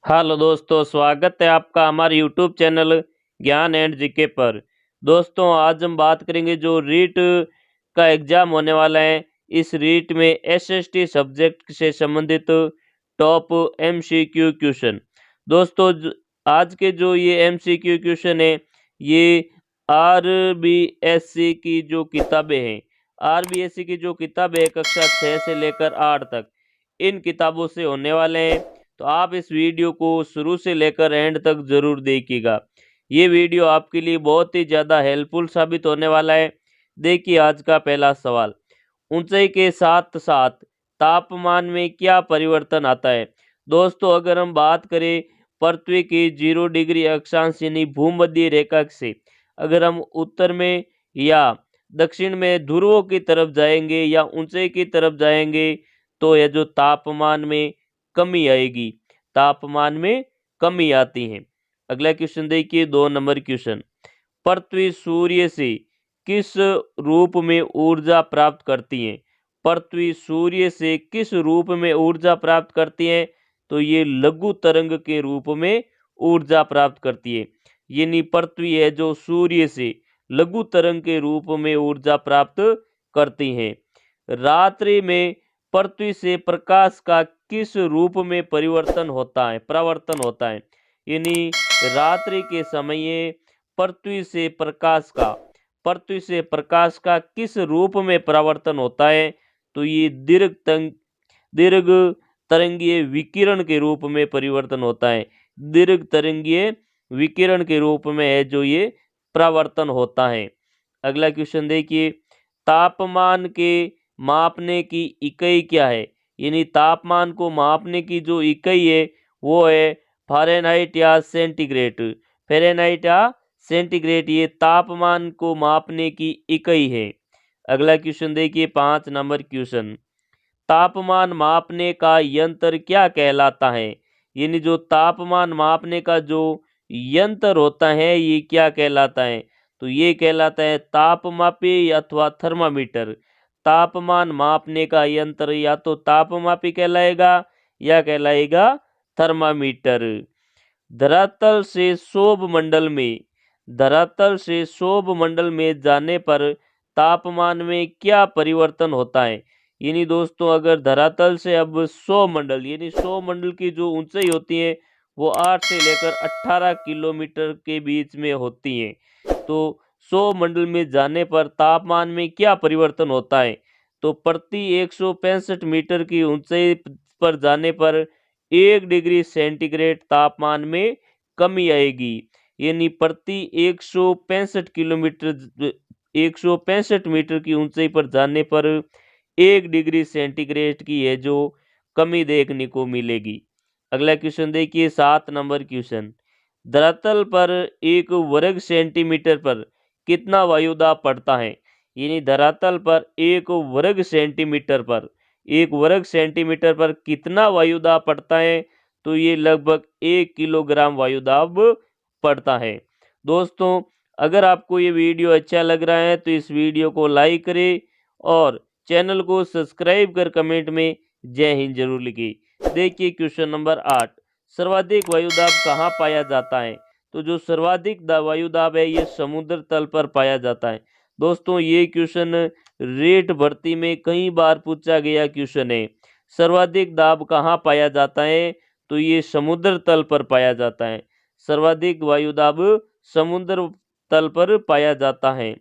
Hello दोस्तों, स्वागत है आपका हमारे यूट्यूब चैनल ज्ञान एंड जीके पर। दोस्तों, आज हम बात करेंगे जो रीट का एग्ज़ाम होने वाला है। इस रीट में एसएसटी सब्जेक्ट से संबंधित टॉप एमसीक्यू क्वेश्चन। दोस्तों, आज के जो ये एमसीक्यू क्वेश्चन है, ये आरबीएससी की जो किताबें हैं, आरबीएससी की जो किताबें है कक्षा 6 से लेकर 8 तक, इन किताबों से होने वाले हैं। तो आप इस वीडियो को शुरू से लेकर एंड तक ज़रूर देखिएगा। ये वीडियो आपके लिए बहुत ही ज़्यादा हेल्पफुल साबित होने वाला है। देखिए, आज का पहला सवाल, ऊंचाई के साथ साथ तापमान में क्या परिवर्तन आता है। दोस्तों, अगर हम बात करें पृथ्वी की 0 डिग्री अक्षांश यानी भूमध्य रेखा से अगर हम उत्तर में या दक्षिण में ध्रुवों की तरफ जाएंगे या ऊंचाई की तरफ जाएंगे, तो यह जो तापमान में कमी आएगी, तापमान में कमी आती है। अगला क्वेश्चन देखिए, 2 नंबर क्वेश्चन, पृथ्वी सूर्य से किस रूप में ऊर्जा प्राप्त करती है। पृथ्वी सूर्य से किस रूप में ऊर्जा प्राप्त करती है, तो ये लघु तरंग के रूप में ऊर्जा प्राप्त करती है। यानी पृथ्वी है जो सूर्य से लघु तरंग के रूप में ऊर्जा प्राप्त करती है। रात्रि में पृथ्वी से प्रकाश का किस रूप में परिवर्तन होता है, परावर्तन होता है। यानी रात्रि के समय पृथ्वी से प्रकाश का किस रूप में परावर्तन होता है, तो ये दीर्घ तरंगीय विकिरण के रूप में परिवर्तन होता है। दीर्घ तरंगीय विकिरण के रूप में है जो ये परावर्तन होता है। अगला क्वेश्चन देखिए, तापमान के मापने की इकाई क्या है। यानी तापमान को मापने की जो इकाई है वो है फ़ारेनहाइट या सेंटीग्रेड। फ़ारेनहाइट या सेंटीग्रेड ये तापमान को मापने की इकाई है। अगला क्वेश्चन देखिए, 5 नंबर क्वेश्चन, तापमान मापने का यंत्र क्या कहलाता है। यानी जो तापमान मापने का जो यंत्र होता है ये क्या कहलाता है, तो ये कहलाता है तापमापी अथवा थर्मामीटर। तापमान मापने का यंत्र या तो तापमापी कहलाएगा या कहलाएगा थर्मामीटर। धरातल से शोभ मंडल में जाने पर तापमान में क्या परिवर्तन होता है। यानी दोस्तों, अगर धरातल से अब 100 मंडल यानी 100 मंडल की जो ऊंचाई होती है वो 8 से लेकर 18 किलोमीटर के बीच में होती है। तो 100 मंडल में जाने पर तापमान में क्या परिवर्तन होता है, तो प्रति 165 मीटर की ऊंचाई पर जाने पर 1 डिग्री सेंटीग्रेड तापमान में कमी आएगी। यानी प्रति 165 मीटर की ऊंचाई पर जाने पर 1 डिग्री सेंटीग्रेड की है जो कमी देखने को मिलेगी। अगला क्वेश्चन देखिए, 7 नंबर क्वेश्चन, धरातल पर 1 वर्ग सेंटीमीटर पर कितना वायुदाब पड़ता है। यानी धरातल पर 1 वर्ग सेंटीमीटर पर कितना वायुदाब पड़ता है, तो ये लगभग 1 किलोग्राम वायुदाब पड़ता है। दोस्तों, अगर आपको ये वीडियो अच्छा लग रहा है तो इस वीडियो को लाइक करें और चैनल को सब्सक्राइब कर कमेंट में जय हिंद जरूर लिखिए। देखिए क्वेश्चन नंबर 8, सर्वाधिक वायुदाब कहाँ पाया जाता है। तो जो सर्वाधिक वायुदाब है ये समुद्र तल पर पाया जाता है। दोस्तों, ये क्वेश्चन रेट भर्ती में कई बार पूछा गया क्वेश्चन है। सर्वाधिक दाब कहाँ पाया जाता है, तो ये समुद्र तल पर पाया जाता है। सर्वाधिक वायुदाब समुद्र तल पर पाया जाता है।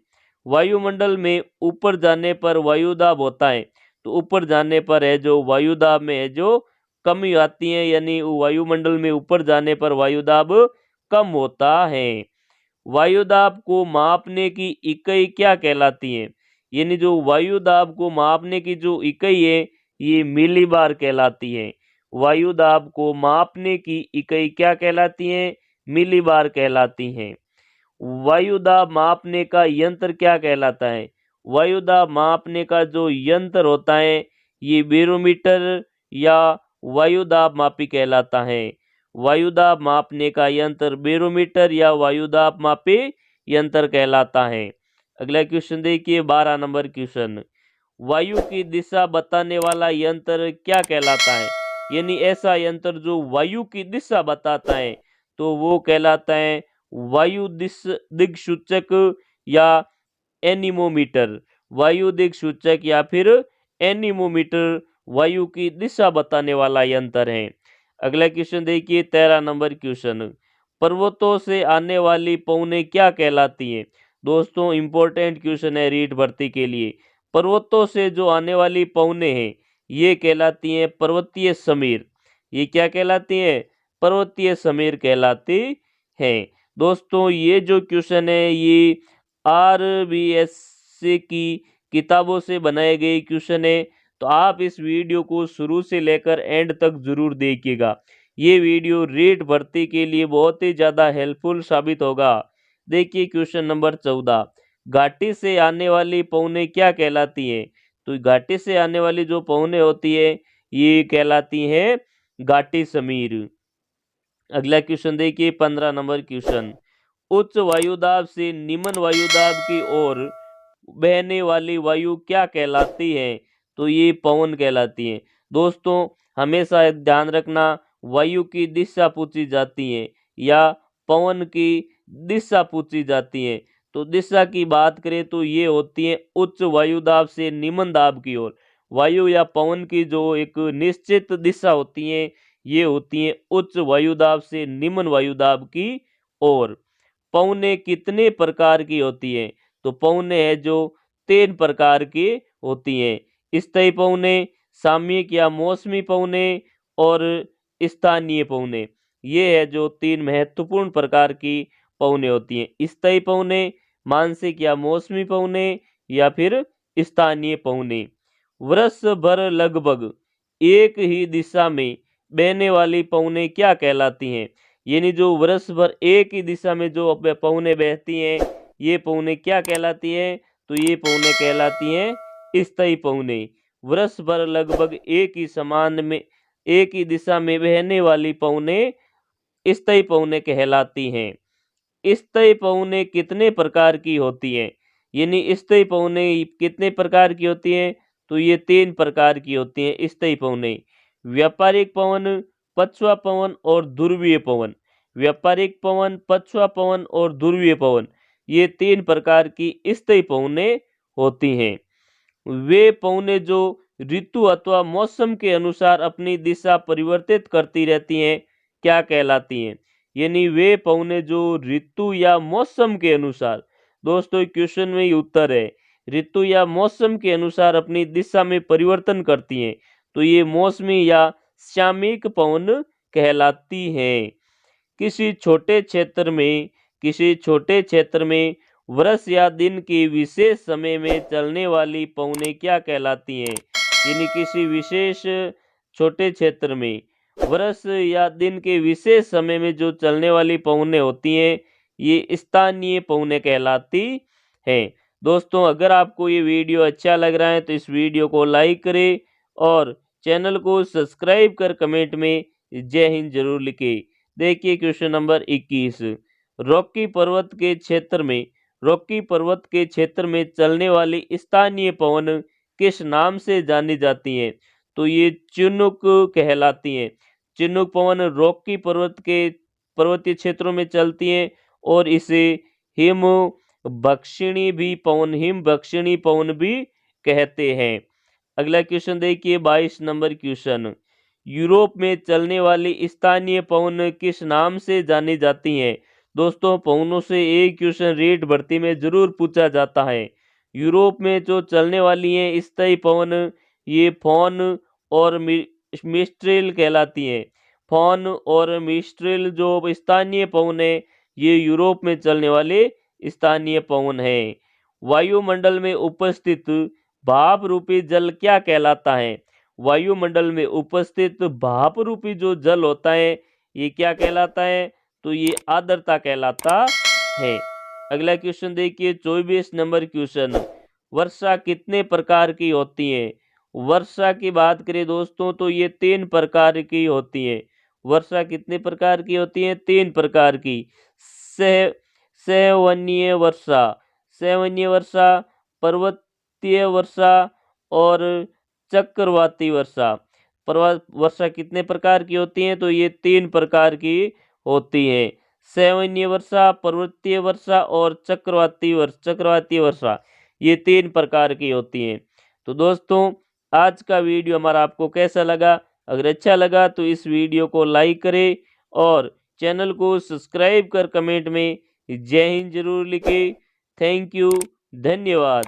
वायुमंडल में ऊपर जाने पर वायुदाब होता है, तो ऊपर जाने पर है जो वायुदाब में है जो कमी आती है, यानी वायुमंडल में ऊपर जाने पर वायुदाब कम होता है। वायुदाब को मापने की इकाई क्या कहलाती है। यानी जो वायुदाब को मापने की जो इकाई है ये मिलीबार कहलाती है। वायुदाब को मापने की इकाई क्या कहलाती है, मिलीबार कहलाती है। वायुदाब मापने का यंत्र क्या कहलाता है। वायुदाब मापने का जो यंत्र होता है ये बैरोमीटर या वायुदाब मापी कहलाता है। वायुदाब मापने का यंत्र बैरोमीटर या वायुदाब मापी यंत्र कहलाता है। अगला क्वेश्चन देखिए, 12 नंबर क्वेश्चन, वायु की दिशा बताने वाला यंत्र क्या कहलाता है। यानी ऐसा यंत्र जो वायु की दिशा बताता है तो वो कहलाता है वायु दिक्सूचक या एनीमोमीटर। वायु दिक्सूचक या फिर एनीमोमीटर वायु की दिशा बताने वाला यंत्र है। अगला क्वेश्चन देखिए 13 नंबर क्वेश्चन, पर्वतों से आने वाली पवनें क्या कहलाती हैं? दोस्तों इंपॉर्टेंट क्वेश्चन है रीट भर्ती के लिए। पर्वतों से जो आने वाली पवनें हैं ये कहलाती हैं पर्वतीय समीर। ये क्या कहलाती हैं? पर्वतीय समीर कहलाती हैं। दोस्तों ये जो क्वेश्चन है ये RBSC की किताबों से बनाए गए क्वेश्चन है, तो आप इस वीडियो को शुरू से लेकर एंड तक जरूर देखिएगा। ये वीडियो रीट भर्ती के लिए बहुत ही ज़्यादा हेल्पफुल साबित होगा। देखिए क्वेश्चन नंबर 14, घाटी से आने वाली पवनें क्या कहलाती हैं? तो घाटी से आने वाली जो पवनें होती है ये कहलाती हैं घाटी समीर। अगला क्वेश्चन देखिए 15 नंबर क्वेश्चन, उच्च वायुदाब से निम्न वायुदाब की ओर बहने वाली वायु क्या कहलाती है? तो ये पवन कहलाती है। दोस्तों हमेशा एक ध्यान रखना, वायु की दिशा पूछी जाती है या पवन की दिशा पूछी जाती है। तो दिशा की बात करें तो ये होती है उच्च वायुदाब से निम्न दाब की ओर। वायु या पवन की जो एक निश्चित दिशा होती है ये होती है उच्च वायुदाब से निम्न वायुदाब की ओर। पवनें कितने प्रकार की होती है? तो पवनें है जो 3 प्रकार की होती हैं। स्थायी पवनें, सामयिक या मौसमी पवनें और स्थानीय पवनें। ये है जो 3 महत्वपूर्ण प्रकार की पवनें होती हैं। स्थायी पवनें, मानसिक या मौसमी पवनें या फिर स्थानीय पवनें। वर्ष भर लगभग एक ही दिशा में बहने वाली पवनें क्या कहलाती हैं? यानी जो वर्ष भर एक ही दिशा में जो पवनें बहती हैं ये पवनें क्या कहलाती हैं? तो ये पवनें कहलाती हैं स्थायी पवनें। वर्ष भर लगभग एक ही दिशा में बहने वाली पवनें स्थायी पवनें कहलाती हैं। स्थायी पवनें कितने प्रकार की होती हैं? यानी स्थायी पवनें कितने प्रकार की होती हैं? तो ये 3 प्रकार की होती हैं स्थायी पवनें। व्यापारिक पवन, पछुआ पवन और ध्रुवीय पवन। व्यापारिक पवन, पछुआ पवन और ध्रुवीय पवन, ये 3 प्रकार की स्थायी पवनें होती हैं। वे पवनें जो ऋतु अथवा मौसम के अनुसार अपनी दिशा परिवर्तित करती रहती हैं क्या कहलाती हैं? यानी वे पवनें जो ऋतु या मौसम के अनुसार, दोस्तों क्वेश्चन में ही उत्तर है, ऋतु या मौसम के अनुसार अपनी दिशा में परिवर्तन करती हैं तो ये मौसमी या सामयिक पवन कहलाती हैं। किसी छोटे क्षेत्र में वर्ष या दिन के विशेष समय में चलने वाली पवनें क्या कहलाती हैं? यानी किसी विशेष छोटे क्षेत्र में वर्ष या दिन के विशेष समय में जो चलने वाली पवनें होती हैं ये स्थानीय पवनें कहलाती हैं। दोस्तों अगर आपको ये वीडियो अच्छा लग रहा है तो इस वीडियो को लाइक करें और चैनल को सब्सक्राइब कर कमेंट में जय हिंद जरूर लिखें। देखिए क्वेश्चन नंबर 21, रॉकी पर्वत के क्षेत्र में चलने वाली स्थानीय पवन किस नाम से जानी जाती हैं? तो ये चिनूक कहलाती हैं। चिनूक पवन रॉकी पर्वत के पर्वतीय क्षेत्रों में चलती हैं और इसे हिम बक्षिणी पवन भी कहते हैं। अगला क्वेश्चन देखिए 22 नंबर क्वेश्चन, यूरोप में चलने वाली स्थानीय पवन किस नाम से जानी जाती हैं? दोस्तों पवनों से एक क्वेश्चन रीट भर्ती में जरूर पूछा जाता है। यूरोप में जो चलने वाली हैं स्थायी पवन ये फॉन और मिस्ट्रेल कहलाती हैं। फॉन और मिस्ट्रेल जो स्थानीय पवन है ये यूरोप में चलने वाले स्थानीय पवन है। वायुमंडल में उपस्थित भाप रूपी जल क्या कहलाता है? वायुमंडल में उपस्थित भाप रूपी जो जल होता है ये क्या कहलाता है? तो ये आर्द्रता कहलाता है। अगला क्वेश्चन देखिए 24 नंबर क्वेश्चन, वर्षा कितने प्रकार की होती है? वर्षा की बात करें दोस्तों तो ये 3 प्रकार की होती है। वर्षा कितने प्रकार की होती है? 3 प्रकार की। सहवनीय वर्षा, पर्वतीय वर्षा और चक्रवाती वर्षा। वर्षा कितने प्रकार की होती हैं? तो ये 3 प्रकार की होती हैं। सेवनीय वर्षा, पर्वतीय वर्षा और चक्रवाती वर्षा, ये 3 प्रकार की होती हैं। तो दोस्तों, आज का वीडियो हमारा आपको कैसा लगा? अगर अच्छा लगा तो इस वीडियो को लाइक करें और चैनल को सब्सक्राइब कर कमेंट में जय हिंद जरूर लिखें। थैंक यू, धन्यवाद।